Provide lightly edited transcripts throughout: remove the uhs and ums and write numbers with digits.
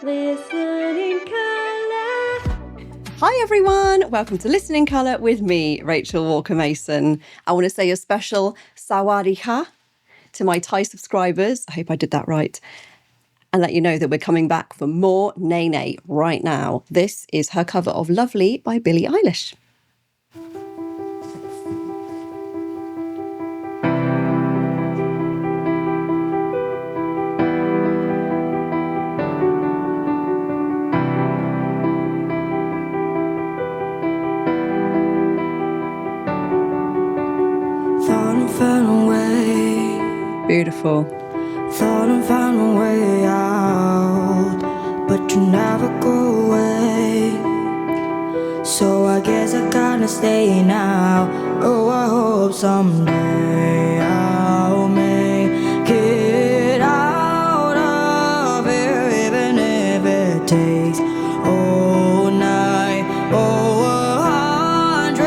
Listen in Colour. Hi everyone, welcome to Listen in Colour with me, Rachel Walker-Mason. I want to say a special sawadee-ka to my Thai subscribers. I hope I did that right. And let you know that we're coming back for more Nene right now. This is her cover of Lovely by Billie Eilish. Thought I found a way. Beautiful. Thought I found a way out, but you never go away. So I guess I gotta stay now. Oh, I hope someday I'll make it out of here, even if it takes all night. Oh, 100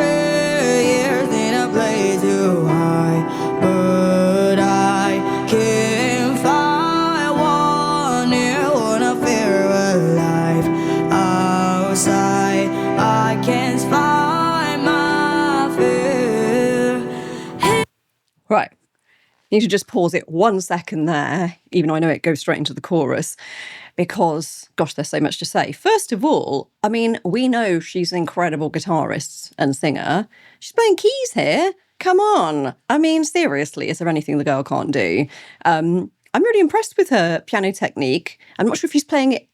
years in a place too high, but I can't find one here. Wanna feel alive outside. I can't find my fear. Right. Need to just pause it 1 second there, even though I know it goes straight into the chorus, because, gosh, there's so much to say. First of all, I mean, we know she's an incredible guitarist and singer. She's playing keys here. Come on. I mean, seriously, is there anything the girl can't do? I'm really impressed with her piano technique. I'm not sure if she's playing it,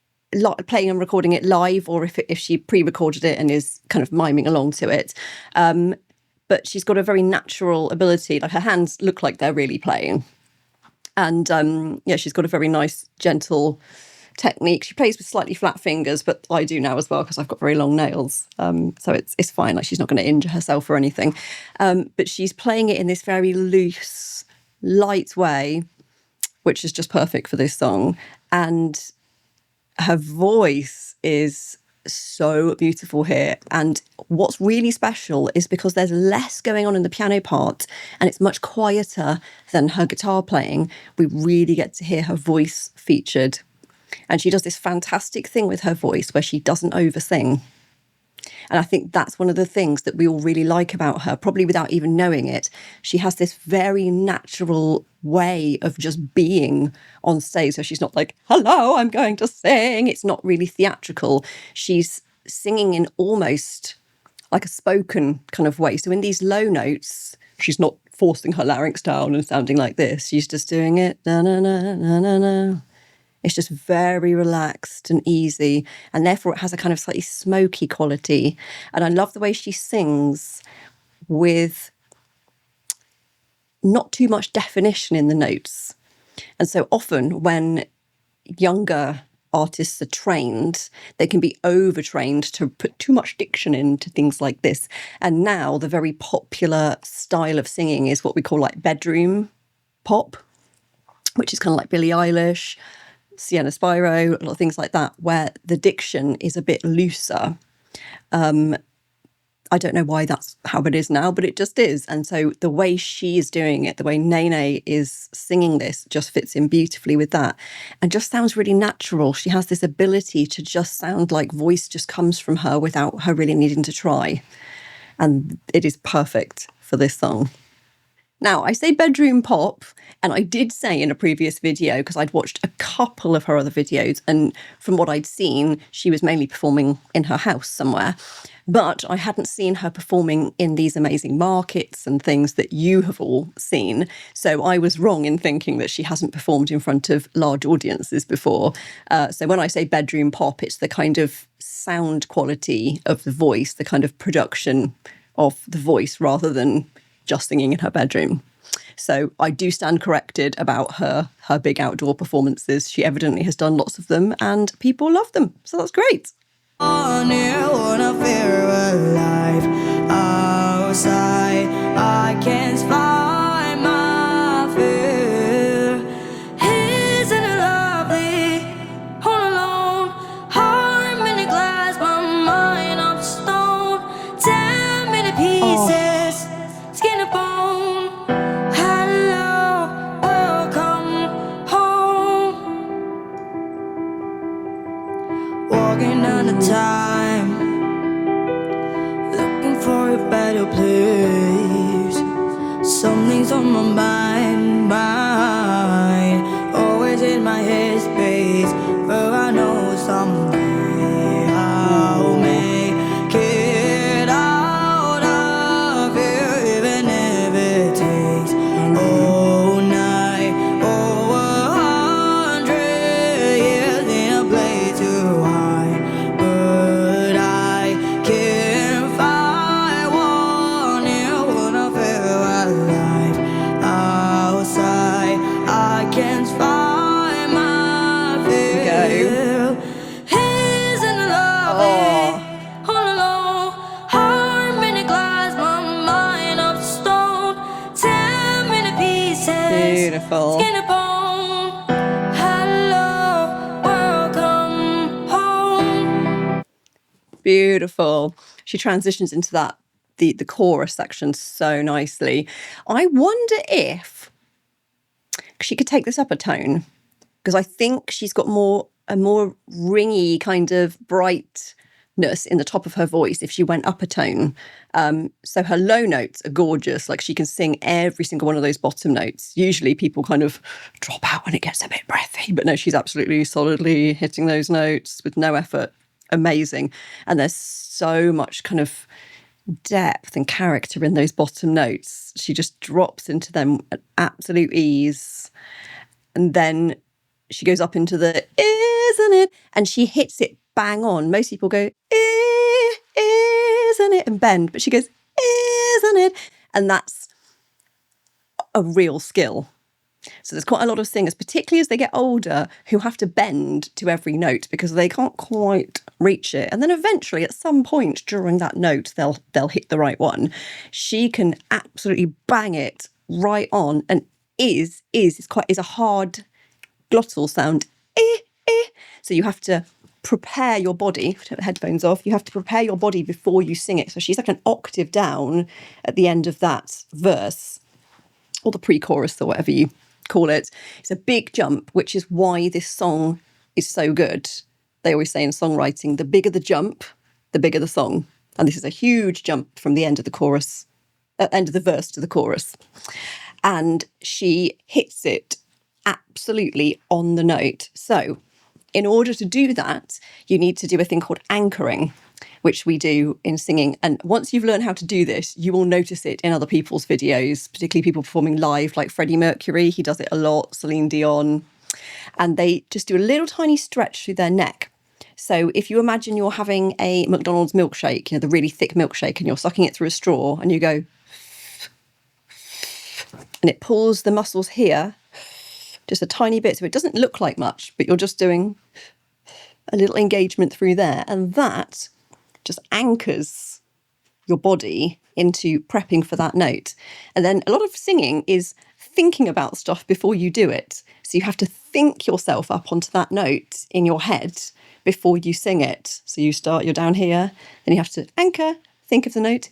playing and recording it live, or if she pre-recorded it and is kind of miming along to it. But she's got a very natural ability. Like, her hands look like they're really playing. And yeah, she's got a very nice, gentle technique. She plays with slightly flat fingers, but I do now as well because I've got very long nails. So it's fine. Like, she's not going to injure herself or anything. But she's playing it in this very loose, light way, which is just perfect for this song. And her voice is so beautiful here. And what's really special is because there's less going on in the piano part and it's much quieter than her guitar playing, we really get to hear her voice featured. And she does this fantastic thing with her voice where she doesn't oversing. And I think that's one of the things that we all really like about her, probably without even knowing it. She has this very natural way of just being on stage. So she's not like, hello, I'm going to sing. It's not really theatrical. She's singing in almost like a spoken kind of way. So in these low notes, she's not forcing her larynx down and sounding like this. She's just doing it. Na, na, na, na, na, na. It's just very relaxed and easy, and therefore it has a kind of slightly smoky quality. And I love the way she sings with not too much definition in the notes. And so often when younger artists are trained, they can be overtrained to put too much diction into things like this. And now the very popular style of singing is what we call like bedroom pop, which is kind of like Billie Eilish, Sienna Spiro, a lot of things like that, where the diction is a bit looser. I don't know why that's how it is now, but it just is. And so the way she is doing it, the way Nene is singing this, just fits in beautifully with that and just sounds really natural. She has this ability to just sound like voice just comes from her without her really needing to try. And it is perfect for this song. Now, I say bedroom pop, and I did say in a previous video, because I'd watched a couple of her other videos, and from what I'd seen, she was mainly performing in her house somewhere. But I hadn't seen her performing in these amazing markets and things that you have all seen. So I was wrong in thinking that she hasn't performed in front of large audiences before. So when I say bedroom pop, it's the kind of sound quality of the voice, the kind of production of the voice, rather than just singing in her bedroom. So I do stand corrected about her big outdoor performances. She evidently has done lots of them and people love them. So that's great. On here, wanna feel alive outside. I can't find my fear. Isn't it lovely? All alone, heart in a glass, my mind of stone. 10 minute pieces, skin and bone. Hello, welcome home. walking down the time, looking for a better place. Something's on my mind, always in my headspace, but I know someday I'll make it out of here, even if it takes all night, over 100 years in a place to hide. But I can't find one here when I feel alive. Outside, I can't find my feel. Isn't it lovely? All alone, heart in a glass, my mind of stone. 10 minute pieces, Beautiful. skin and bone. Hello, welcome home. Beautiful. She transitions into that the chorus section so nicely. I wonder if she could take this up a tone, because I think she's got a more ringy kind of brightness in the top of her voice if she went up a tone. So her low notes are gorgeous. Like, she can sing every single one of those bottom notes. Usually people kind of drop out when it gets a bit breathy, but no, she's absolutely solidly hitting those notes with no effort. Amazing. And there's so much kind of depth and character in those bottom notes. She just drops into them at absolute ease. And then she goes up into the isn't it? And she hits it bang on. Most people go, isn't it? And bend. But she goes, isn't it? And that's a real skill. So there's quite a lot of singers, particularly as they get older, who have to bend to every note because they can't quite reach it. And then eventually, at some point during that note, they'll hit the right one. She can absolutely bang it right on, and is a hard glottal sound. So you have to prepare your body. Take the headphones off. You have to prepare your body before you sing it. So she's like an octave down at the end of that verse, or the pre-chorus, or whatever you call it. It's a big jump, which is why this song is so good. They always say in songwriting, the bigger the jump, the bigger the song. And this is a huge jump from the end of the chorus, end of the verse to the chorus. And she hits it absolutely on the note. So in order to do that, you need to do a thing called anchoring, which we do in singing. And once you've learned how to do this, you will notice it in other people's videos, particularly people performing live, like Freddie Mercury. He does it a lot, Celine Dion. And they just do a little tiny stretch through their neck. So if you imagine you're having a McDonald's milkshake, the really thick milkshake, and you're sucking it through a straw, and you go, and it pulls the muscles here just a tiny bit. So it doesn't look like much, but you're just doing a little engagement through there. And that just anchors your body into prepping for that note. And then a lot of singing is thinking about stuff before you do it. So you have to think yourself up onto that note in your head before you sing it. So you're down here, then you have to anchor, think of the note,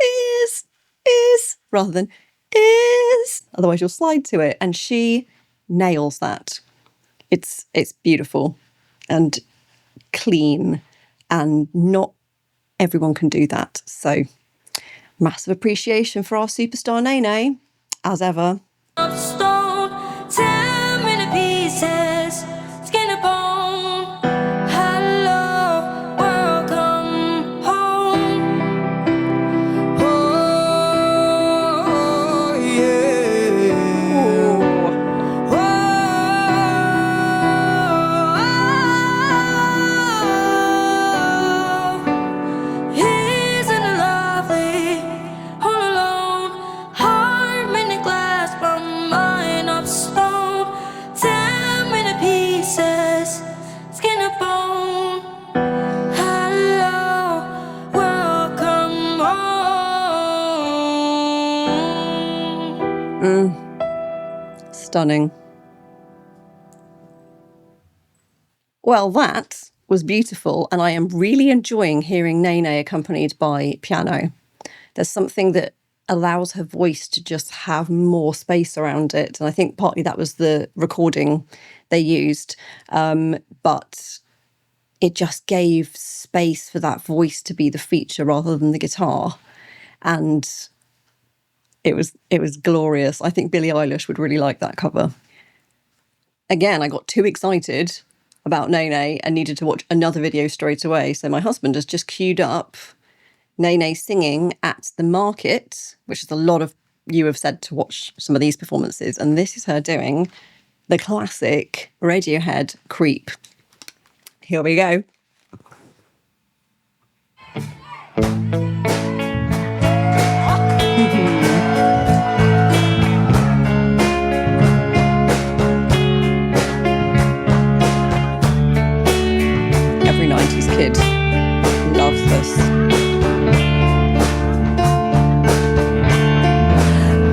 is, rather than is. Otherwise you'll slide to it. And she nails that. It's beautiful and clean, and not everyone can do that. So massive appreciation for our superstar Nene, as ever. Of stone, 10 minute pieces, skin and bone. Hello, welcome home. Oh, yeah. Oh, isn't it lovely? All alone, heart in a glass, my mind of stone. 10 minute pieces, skin and bone. Hello, welcome home. Stunning. Well, that was beautiful, and I am really enjoying hearing Nene accompanied by piano. There's something that allows her voice to just have more space around it, and I think partly that was the recording they used. But it just gave space for that voice to be the feature rather than the guitar. And it was glorious. I think Billie Eilish would really like that cover. Again, I got too excited about Nene and needed to watch another video straight away. So my husband has just queued up Nene singing at the Market, which is a lot of you have said to watch some of these performances. And this is her doing the classic Radiohead Creep. Here we go. Every 90s kid loves this.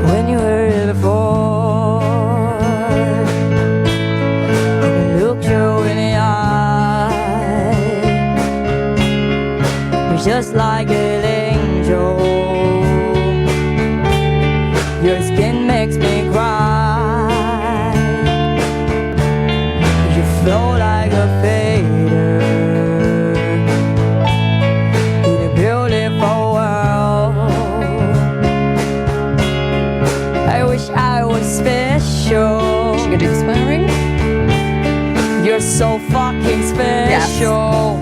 When you heard it before, looked you in the eye, you're just like an angel. Your skin makes me cry. You flow like a fader in a beautiful world. I wish I was special. Is she gonna do the swearing? You're so fucking special.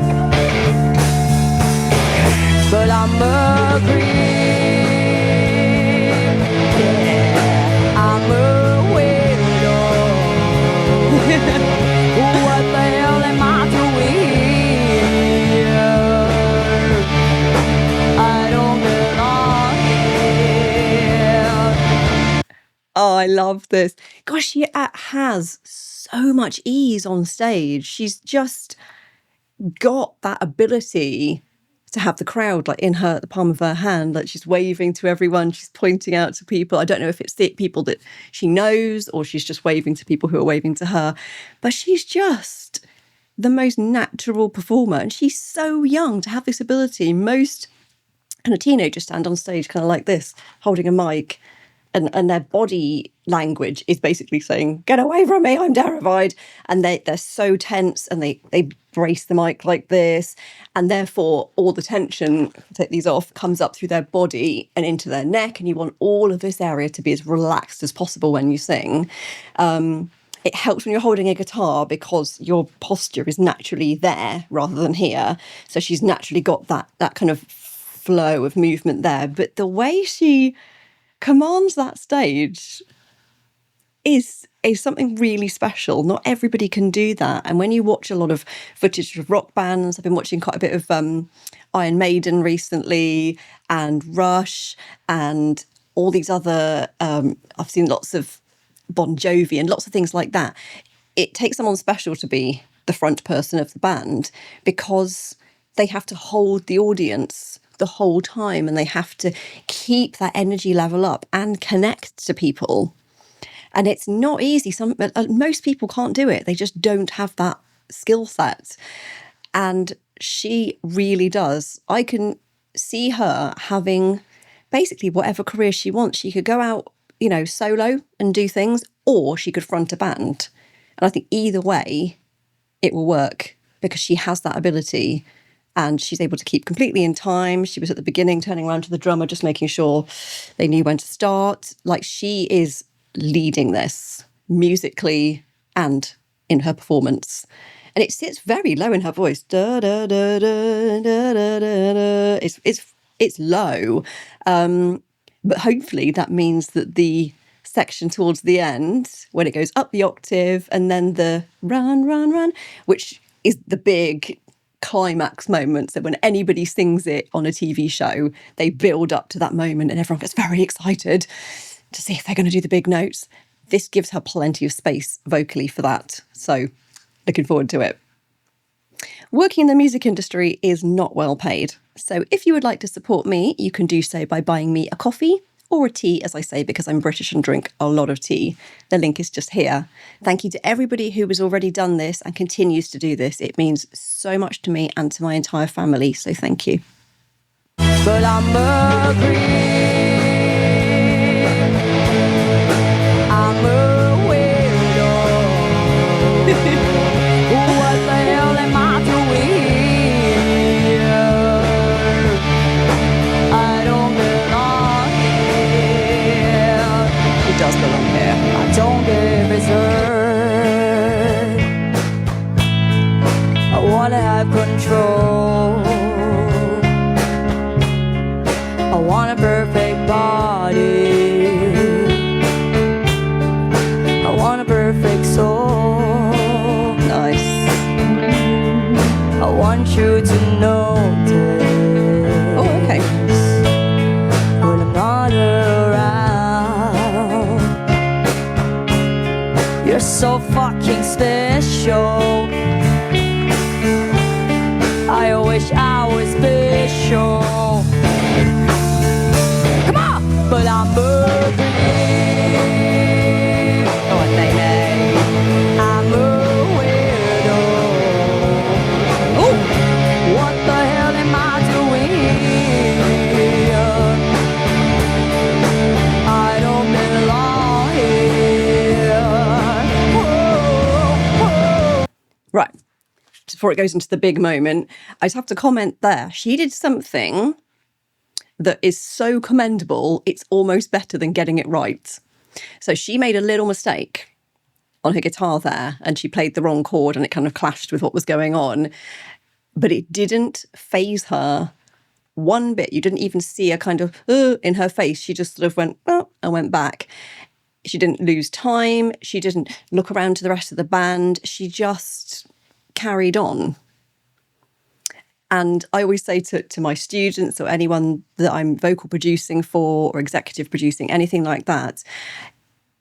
But I'm a creep. Yeah, I'm a weirdo. What the hell am I doing here? I don't belong here. Oh, I love this. Gosh, she has so much ease on stage. She's just got that ability to have the crowd like in the palm of her hand, like she's waving to everyone, she's pointing out to people. I don't know if it's the people that she knows or she's just waving to people who are waving to her, but she's just the most natural performer, and she's so young to have this ability. Most kind of teenagers stand on stage kind of like this, holding a mic, and their body language is basically saying, "Get away from me, I'm terrified." And they're so tense, and they brace the mic like this, and therefore all the tension, take these off, comes up through their body and into their neck, and you want all of this area to be as relaxed as possible when you sing. It helps when you're holding a guitar because your posture is naturally there rather than here. So she's naturally got that kind of flow of movement there. But the way she commands that stage is something really special. Not everybody can do that. And when you watch a lot of footage of rock bands, I've been watching quite a bit of Iron Maiden recently, and Rush, and all these other, I've seen lots of Bon Jovi and lots of things like that. It takes someone special to be the front person of the band because they have to hold the audience the whole time, and they have to keep that energy level up and connect to people. And it's not easy. Most people can't do it. They just don't have that skill set. And she really does. I can see her having basically whatever career she wants. She could go out, solo and do things, or she could front a band. And I think either way, it will work because she has that ability. And she's able to keep completely in time. She was at the beginning turning around to the drummer, just making sure they knew when to start. Like, she is leading this musically and in her performance. And it sits very low in her voice. Da, da, da, da, da, da, da, da. It's low. But hopefully that means that the section towards the end, when it goes up the octave, and then the run, run, run, which is the big climax moment. So when anybody sings it on a TV show, they build up to that moment and everyone gets very excited to see if they're going to do the big notes. This gives her plenty of space vocally for that. So looking forward to it. Working in the music industry is not well paid. So if you would like to support me, you can do so by buying me a coffee or a tea, as I say, because I'm British and drink a lot of tea. The link is just here. Thank you to everybody who has already done this and continues to do this. It means so much to me and to my entire family, so thank you. But I'm a creep. I'm a weirdo. What the hell am I doing? wanna have control. I want a perfect body. I want a perfect soul. Nice. I want you to notice. Oh, okay. When I'm not around, you're so fucking special. I wish I was special. Come on! But I'm moving. Oh, Nene. I'm a weirdo. Oh, What the hell am I doing here? I don't belong here. Whoa, whoa. right. Before it goes into the big moment, I just have to comment there. She did something that is so commendable, it's almost better than getting it right. So she made a little mistake on her guitar there, and she played the wrong chord, and it kind of clashed with what was going on. But it didn't faze her one bit. You didn't even see a kind of in her face. She just sort of went, oh, and went back. She didn't lose time. She didn't look around to the rest of the band. She just carried on. And I always say to my students or anyone that I'm vocal producing for or executive producing, anything like that,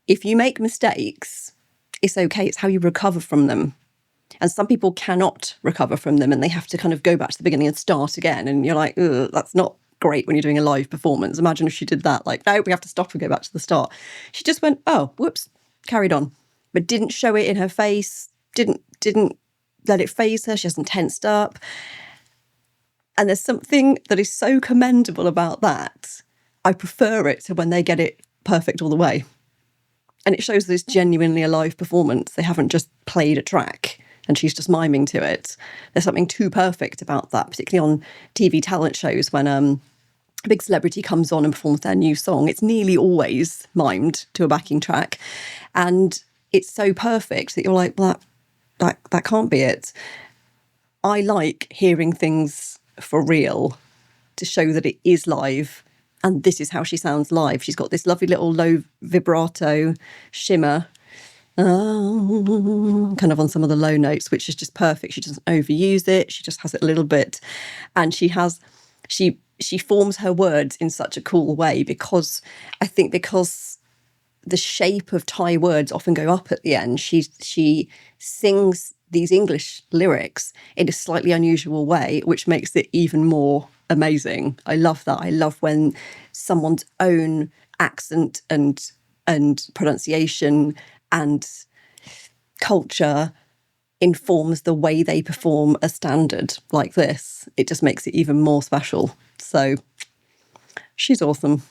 if you make mistakes, it's okay. It's how you recover from them. And some people cannot recover from them and they have to kind of go back to the beginning and start again. And you're like, that's not great when you're doing a live performance. Imagine if she did that. Like, no, we have to stop and go back to the start. She just went, oh, whoops, carried on. But didn't show it in her face, didn't let it faze her. She hasn't tensed up. And there's something that is so commendable about that. I prefer it to when they get it perfect all the way. And it shows that it's genuinely a live performance. They haven't just played a track and she's just miming to it. There's something too perfect about that, particularly on TV talent shows when a big celebrity comes on and performs their new song. It's nearly always mimed to a backing track. And it's so perfect that you're like, well, that can't be it. I like hearing things for real to show that it is live, and this is how she sounds live. She's got this lovely little low vibrato shimmer kind of on some of the low notes, which is just perfect. She doesn't overuse it, she just has it a little bit, and she forms her words in such a cool way, because the shape of Thai words often go up at the end. She sings these English lyrics in a slightly unusual way, which makes it even more amazing. I love that. I love when someone's own accent and pronunciation and culture informs the way they perform a standard like this. It just makes it even more special. So she's awesome.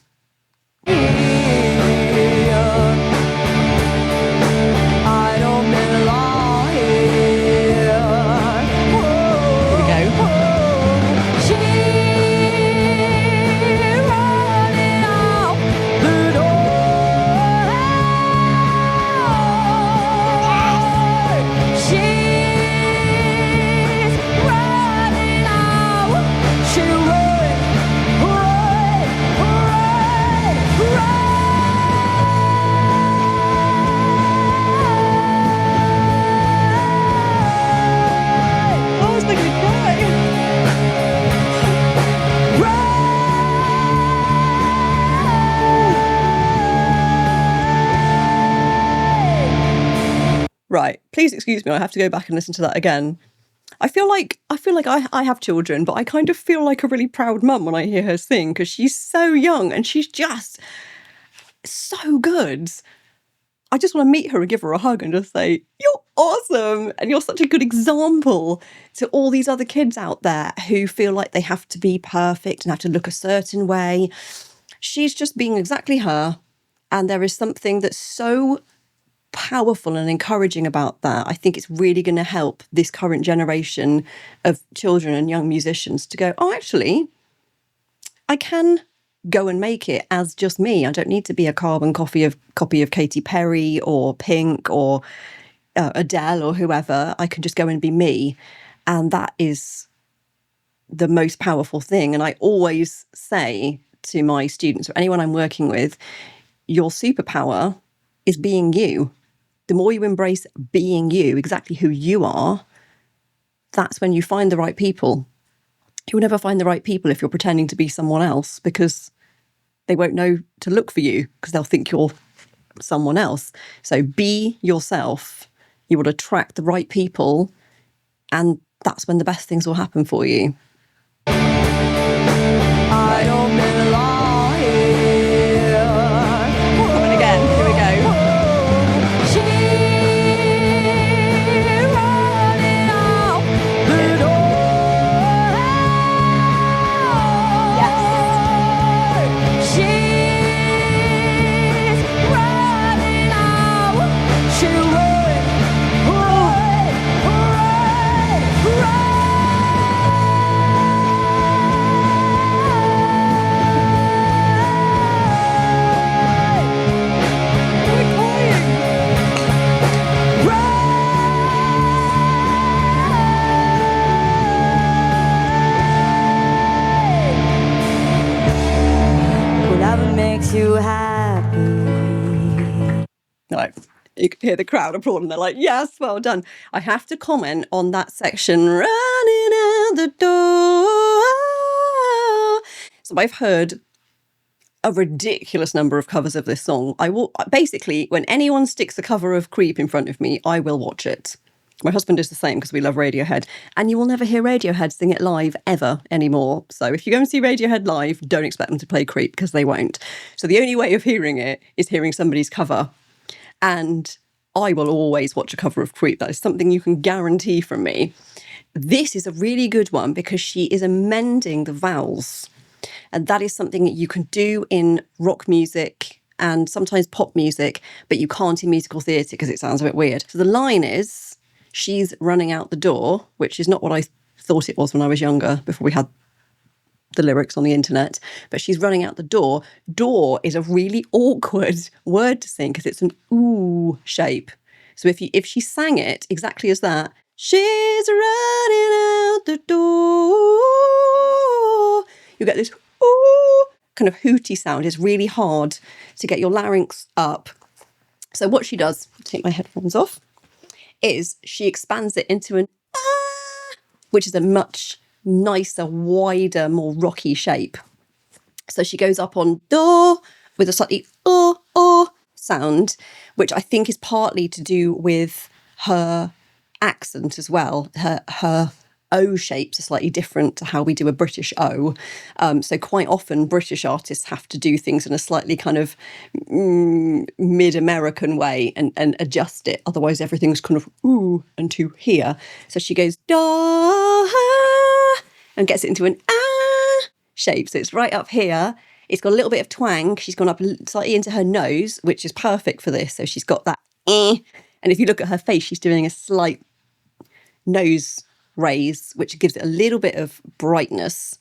Right, please excuse me, I have to go back and listen to that again. I feel like I have children, but I kind of feel like a really proud mum when I hear her sing, because she's so young and she's just so good. I just want to meet her and give her a hug and just say, you're awesome, and you're such a good example to all these other kids out there who feel like they have to be perfect and have to look a certain way. She's just being exactly her, and there is something that's so powerful and encouraging about that. I think it's really going to help this current generation of children and young musicians to go, oh, actually, I can go and make it as just me. I don't need to be a carbon copy of Katy Perry or Pink or Adele or whoever. I can just go and be me. And that is the most powerful thing. And I always say to my students or anyone I'm working with, your superpower is being you. The more you embrace being you, exactly who you are, that's when you find the right people. You'll never find the right people if you're pretending to be someone else, because they won't know to look for you because they'll think you're someone else. So be yourself. You will attract the right people, and that's when the best things will happen for you. I don't belong here. Coming again. Here we go. She's running out the door. Yes. She's running out. She run, run, run, whatever makes you happy. Right. You can hear the crowd applauding. They're like, yes, well done. I have to comment on that section, running out the door. So I've heard a ridiculous number of covers of this song. I will basically, when anyone sticks a cover of Creep in front of me, I will watch it. My husband is the same because we love Radiohead, and you will never hear Radiohead sing it live ever anymore. So if you go and see Radiohead live, don't expect them to play Creep because they won't. So the only way of hearing it is hearing somebody's cover. And I will always watch a cover of Creep. That is something you can guarantee from me. This is a really good one because she is amending the vowels. And that is something that you can do in rock music and sometimes pop music, but you can't in musical theatre because it sounds a bit weird. So the line is, she's running out the door, which is not what I thought it was when I was younger, before we had the lyrics on the internet, but she's running out the door. Door is a really awkward word to sing because it's an ooh shape. So if she sang it exactly as that, she's running out the door, you get this ooh kind of hooty sound. It's really hard to get your larynx up. So what she does, take my headphones off, is she expands it into an ah, which is a much nicer, wider, more rocky shape. So she goes up on do with a slightly sound, which I think is partly to do with her accent as well. Her O shapes are slightly different to how we do a British O. So quite often British artists have to do things in a slightly kind of mid-American way and adjust it. Otherwise everything's kind of ooh and to here. So she goes da and gets it into an ah shape. So it's right up here. It's got a little bit of twang. She's gone up slightly into her nose, which is perfect for this. So she's got that eh. And if you look at her face, she's doing a slight nose raise, which gives it a little bit of brightness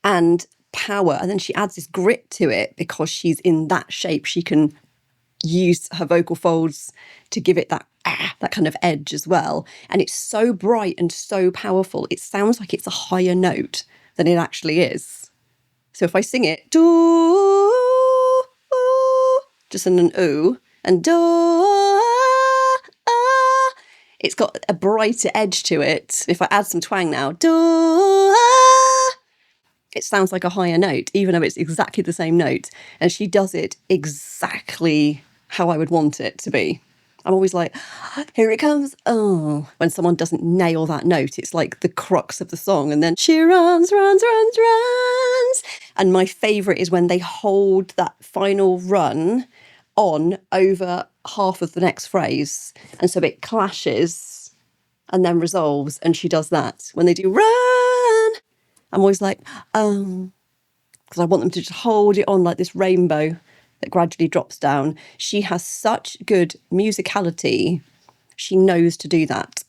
and power. And then she adds this grit to it because she's in that shape. She can use her vocal folds to give it that kind of edge as well. And it's so bright and so powerful. It sounds like it's a higher note than it actually is. So if I sing it, do, just in an ooh, and do, it's got a brighter edge to it. If I add some twang now, do, it sounds like a higher note, even though it's exactly the same note. And she does it exactly how I would want it to be. I'm always like, here it comes. Oh, when someone doesn't nail that note, it's like the crux of the song. And then she runs, runs, runs, runs. And my favourite is when they hold that final run on over half of the next phrase. And so it clashes and then resolves. And she does that. When they do run, I'm always like, because I want them to just hold it on like this rainbow that gradually drops down. She has such good musicality. She knows to do that.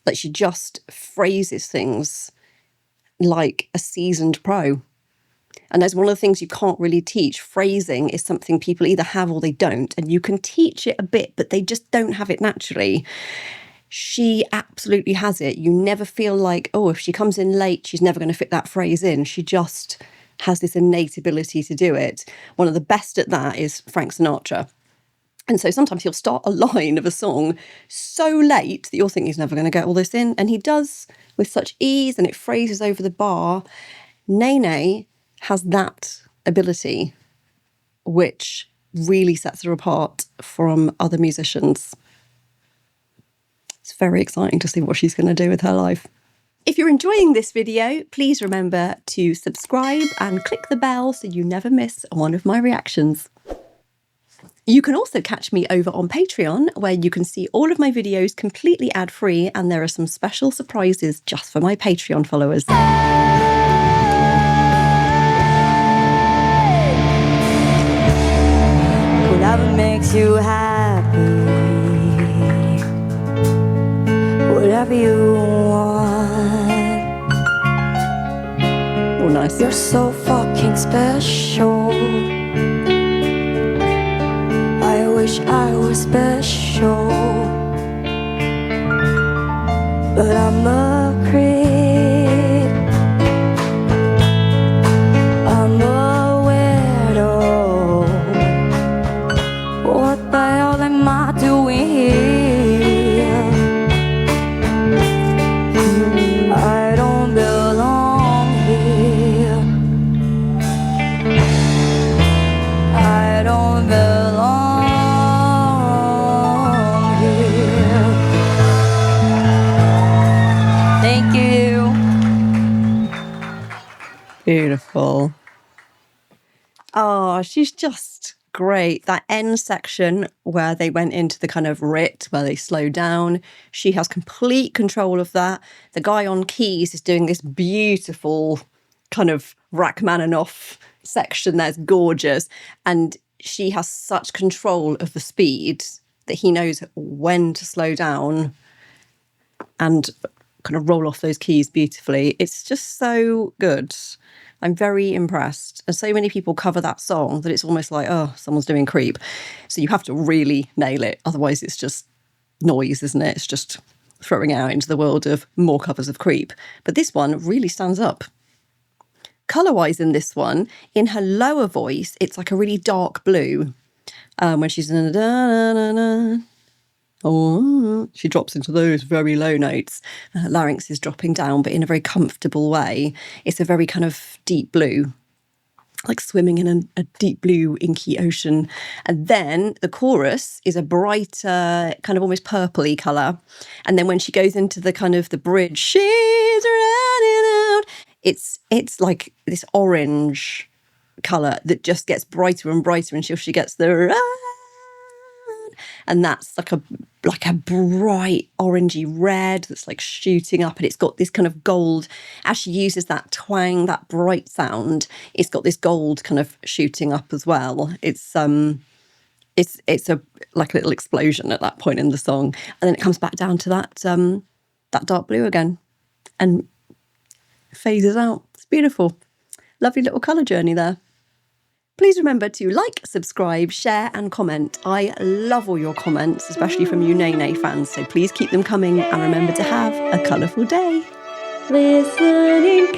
Like she just phrases things like a seasoned pro. And that's one of the things you can't really teach. Phrasing is something people either have or they don't. And you can teach it a bit, but they just don't have it naturally. she absolutely has it. You never feel like, oh, if she comes in late, she's never going to fit that phrase in. She just has this innate ability to do it. One of the best at that is Frank Sinatra. And so sometimes he'll start a line of a song so late that you'll think he's never going to get all this in. And he does with such ease, and it phrases over the bar. Nene has that ability, which really sets her apart from other musicians. It's very exciting to see what she's going to do with her life. If you're enjoying this video, please remember to subscribe and click the bell so you never miss one of my reactions. You can also catch me over on Patreon, where you can see all of my videos completely ad-free, and there are some special surprises just for my Patreon followers. Whatever makes you happy, whatever you want. Oh, nice. You're so fucking special. I wish I was special, but I'm a creep. I'm a weirdo. What the hell am I doing here? I don't belong here. I don't belong here. Thank you. Beautiful. Oh, she's just great. That end section where they went into the kind of writ, where they slow down, she has complete control of that. The guy on keys is doing this beautiful kind of Rachmaninoff section that's gorgeous. And she has such control of the speed that he knows when to slow down and kind of roll off those keys beautifully. It's just so good. I'm very impressed. And so many people cover that song that it's almost like, oh, someone's doing Creep. So you have to really nail it. Otherwise, it's just noise, isn't it? It's just throwing it out into the world of more covers of Creep. But this one really stands up. Colour-wise in this one, in her lower voice, it's like a really dark blue. When she's oh, she drops into those very low notes. Larynx is dropping down, but in a very comfortable way. It's a very kind of deep blue, like swimming in a deep blue, inky ocean. And then the chorus is a brighter, kind of almost purpley colour. And then when she goes into the kind of the bridge, she's running out, it's like this orange colour that just gets brighter and brighter until she gets the run. And that's like a bright orangey red that's like shooting up, and it's got this kind of gold. As she uses that twang, that bright sound, it's got this gold kind of shooting up as well. It's a like a little explosion at that point in the song, and then it comes back down to that dark blue again, and phases out. It's beautiful, lovely little colour journey there. Please remember to like, subscribe, share and comment. I love all your comments, especially from you Nene fans, so please keep them coming and remember to have a colourful day. Listen in